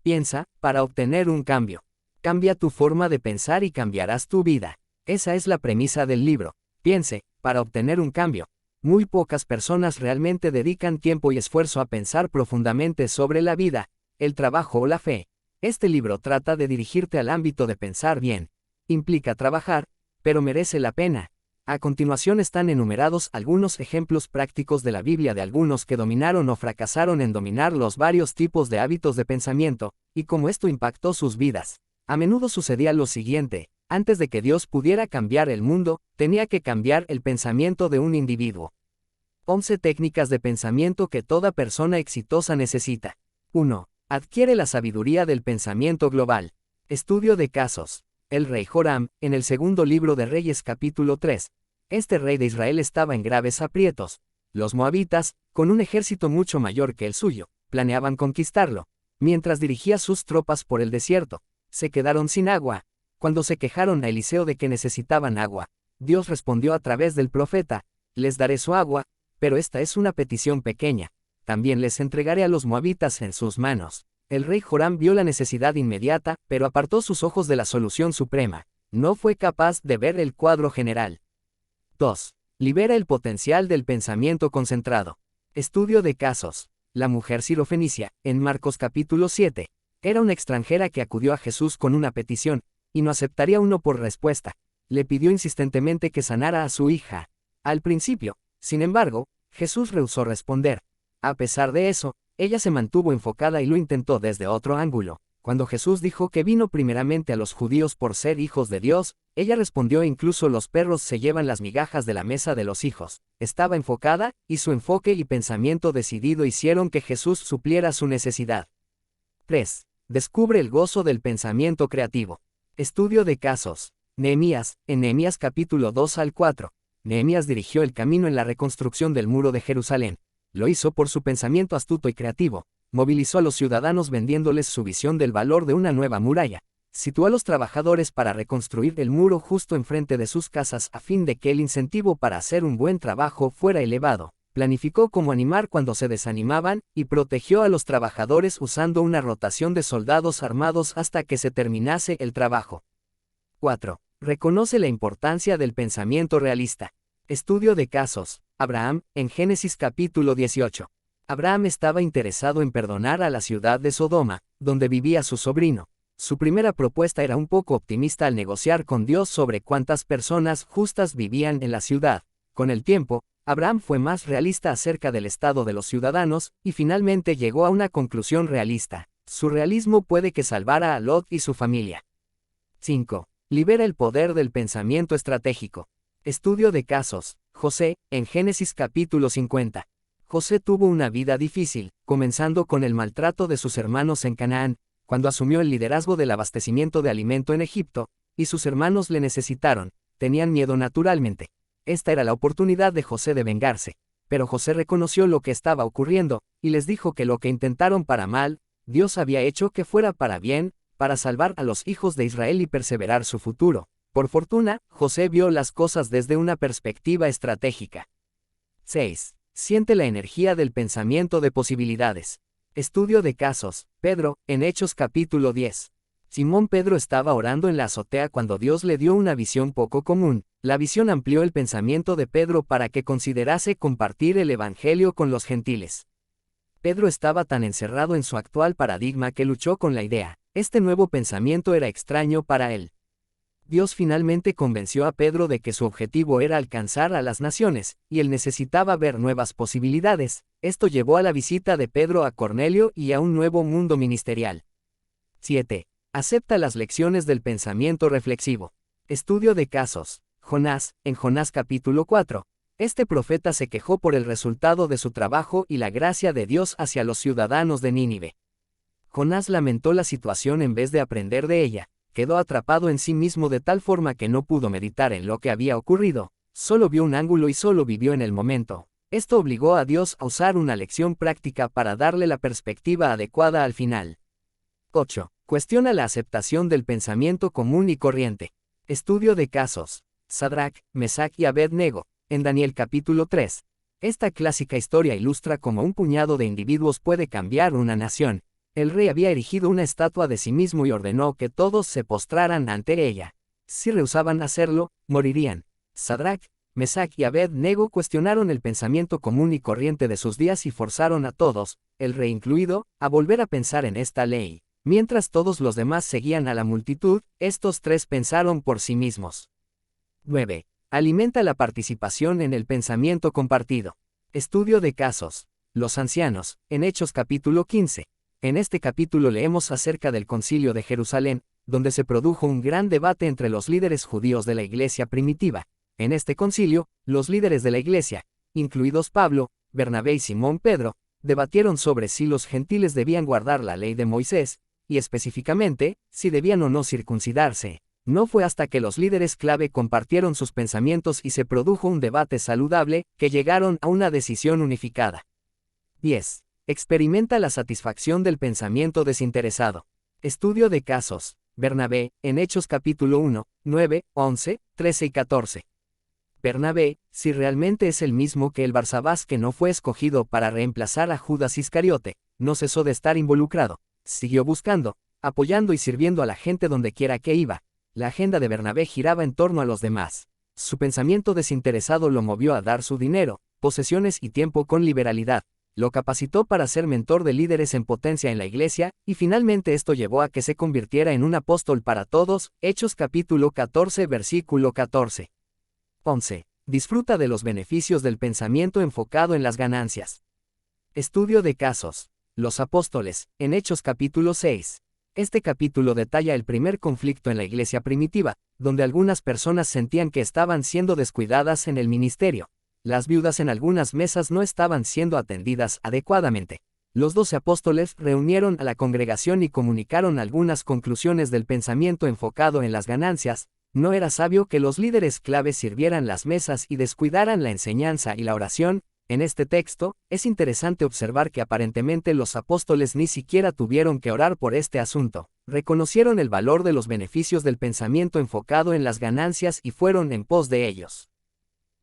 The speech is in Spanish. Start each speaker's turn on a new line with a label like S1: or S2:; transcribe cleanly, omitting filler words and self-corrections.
S1: Piensa, para obtener un cambio. Cambia tu forma de pensar y cambiarás tu vida. Esa es la premisa del libro. Piense, para obtener un cambio. Muy pocas personas realmente dedican tiempo y esfuerzo a pensar profundamente sobre la vida, el trabajo o la fe. Este libro trata de dirigirte al ámbito de pensar bien. Implica trabajar, pero merece la pena. A continuación están enumerados algunos ejemplos prácticos de la Biblia de algunos que dominaron o fracasaron en dominar los varios tipos de hábitos de pensamiento, y cómo esto impactó sus vidas. A menudo sucedía lo siguiente: antes de que Dios pudiera cambiar el mundo, tenía que cambiar el pensamiento de un individuo. 11 técnicas de pensamiento que toda persona exitosa necesita. 1. Adquiere la sabiduría del pensamiento global. Estudio de casos. El rey Joram, en el segundo libro de Reyes capítulo 3. Este rey de Israel estaba en graves aprietos. Los moabitas, con un ejército mucho mayor que el suyo, planeaban conquistarlo. Mientras dirigía sus tropas por el desierto, se quedaron sin agua. Cuando se quejaron a Eliseo de que necesitaban agua, Dios respondió a través del profeta: les daré su agua, pero esta es una petición pequeña. También les entregaré a los moabitas en sus manos. El rey Joram vio la necesidad inmediata, pero apartó sus ojos de la solución suprema. No fue capaz de ver el cuadro general. 2. Libera el potencial del pensamiento concentrado. Estudio de casos. La mujer sirofenicia, en Marcos capítulo 7, era una extranjera que acudió a Jesús con una petición, y no aceptaría uno por respuesta. Le pidió insistentemente que sanara a su hija. Al principio, sin embargo, Jesús rehusó responder. A pesar de eso, ella se mantuvo enfocada y lo intentó desde otro ángulo. Cuando Jesús dijo que vino primeramente a los judíos por ser hijos de Dios, ella respondió: incluso los perros se llevan las migajas de la mesa de los hijos. Estaba enfocada, y su enfoque y pensamiento decidido hicieron que Jesús supliera su necesidad. 3. Descubre el gozo del pensamiento creativo. Estudio de casos. Nehemías, en Nehemías capítulo 2 al 4. Nehemías dirigió el camino en la reconstrucción del muro de Jerusalén. Lo hizo por su pensamiento astuto y creativo. Movilizó a los ciudadanos vendiéndoles su visión del valor de una nueva muralla. Situó a los trabajadores para reconstruir el muro justo enfrente de sus casas a fin de que el incentivo para hacer un buen trabajo fuera elevado. Planificó cómo animar cuando se desanimaban, y protegió a los trabajadores usando una rotación de soldados armados hasta que se terminase el trabajo. 4. Reconoce la importancia del pensamiento realista. Estudio de casos. Abraham, en Génesis capítulo 18. Abraham estaba interesado en perdonar a la ciudad de Sodoma, donde vivía su sobrino. Su primera propuesta era un poco optimista al negociar con Dios sobre cuántas personas justas vivían en la ciudad. Con el tiempo, Abraham fue más realista acerca del estado de los ciudadanos, y finalmente llegó a una conclusión realista. Su realismo puede que salvara a Lot y su familia. 5. Libera el poder del pensamiento estratégico. Estudio de casos. José, en Génesis capítulo 50. José tuvo una vida difícil, comenzando con el maltrato de sus hermanos en Canaán, cuando asumió el liderazgo del abastecimiento de alimento en Egipto, y sus hermanos le necesitaron. Tenían miedo naturalmente. Esta era la oportunidad de José de vengarse. Pero José reconoció lo que estaba ocurriendo, y les dijo que lo que intentaron para mal, Dios había hecho que fuera para bien, para salvar a los hijos de Israel y perseverar su futuro. Por fortuna, José vio las cosas desde una perspectiva estratégica. 6. Siente la energía del pensamiento de posibilidades. Estudio de casos. Pedro, en Hechos capítulo 10. Simón Pedro estaba orando en la azotea cuando Dios le dio una visión poco común. La visión amplió el pensamiento de Pedro para que considerase compartir el evangelio con los gentiles. Pedro estaba tan encerrado en su actual paradigma que luchó con la idea. Este nuevo pensamiento era extraño para él. Dios finalmente convenció a Pedro de que su objetivo era alcanzar a las naciones, y él necesitaba ver nuevas posibilidades. Esto llevó a la visita de Pedro a Cornelio y a un nuevo mundo ministerial. 7. Acepta las lecciones del pensamiento reflexivo. Estudio de casos. Jonás, en Jonás capítulo 4. Este profeta se quejó por el resultado de su trabajo y la gracia de Dios hacia los ciudadanos de Nínive. Jonás lamentó la situación en vez de aprender de ella. Quedó atrapado en sí mismo de tal forma que no pudo meditar en lo que había ocurrido. Solo vio un ángulo y solo vivió en el momento. Esto obligó a Dios a usar una lección práctica para darle la perspectiva adecuada al final. 8. Cuestiona la aceptación del pensamiento común y corriente. Estudio de casos. Sadrac, Mesac y Abed-Nego, en Daniel capítulo 3. Esta clásica historia ilustra cómo un puñado de individuos puede cambiar una nación. El rey había erigido una estatua de sí mismo y ordenó que todos se postraran ante ella. Si rehusaban hacerlo, morirían. Sadrach, Mesach y Abed-Nego cuestionaron el pensamiento común y corriente de sus días y forzaron a todos, el rey incluido, a volver a pensar en esta ley. Mientras todos los demás seguían a la multitud, estos tres pensaron por sí mismos. 9. Alimenta la participación en el pensamiento compartido. Estudio de casos. Los ancianos, en Hechos capítulo 15. En este capítulo leemos acerca del Concilio de Jerusalén, donde se produjo un gran debate entre los líderes judíos de la iglesia primitiva. En este concilio, los líderes de la iglesia, incluidos Pablo, Bernabé y Simón Pedro, debatieron sobre si los gentiles debían guardar la ley de Moisés, y específicamente, si debían o no circuncidarse. No fue hasta que los líderes clave compartieron sus pensamientos y se produjo un debate saludable, que llegaron a una decisión unificada. 10. Experimenta la satisfacción del pensamiento desinteresado. Estudio de casos. Bernabé, en Hechos capítulo 1, 9, 11, 13 y 14. Bernabé, si realmente es el mismo que el Barsabás que no fue escogido para reemplazar a Judas Iscariote, no cesó de estar involucrado. Siguió buscando, apoyando y sirviendo a la gente donde quiera que iba. La agenda de Bernabé giraba en torno a los demás. Su pensamiento desinteresado lo movió a dar su dinero, posesiones y tiempo con liberalidad. Lo capacitó para ser mentor de líderes en potencia en la iglesia, y finalmente esto llevó a que se convirtiera en un apóstol para todos. Hechos capítulo 14 versículo 14. 11. Disfruta de los beneficios del pensamiento enfocado en las ganancias. Estudio de casos. Los apóstoles, en Hechos capítulo 6. Este capítulo detalla el primer conflicto en la iglesia primitiva, donde algunas personas sentían que estaban siendo descuidadas en el ministerio. Las viudas en algunas mesas no estaban siendo atendidas adecuadamente. Los 12 apóstoles reunieron a la congregación y comunicaron algunas conclusiones del pensamiento enfocado en las ganancias. No era sabio que los líderes claves sirvieran las mesas y descuidaran la enseñanza y la oración. En este texto, es interesante observar que aparentemente los apóstoles ni siquiera tuvieron que orar por este asunto. Reconocieron el valor de los beneficios del pensamiento enfocado en las ganancias y fueron en pos de ellos.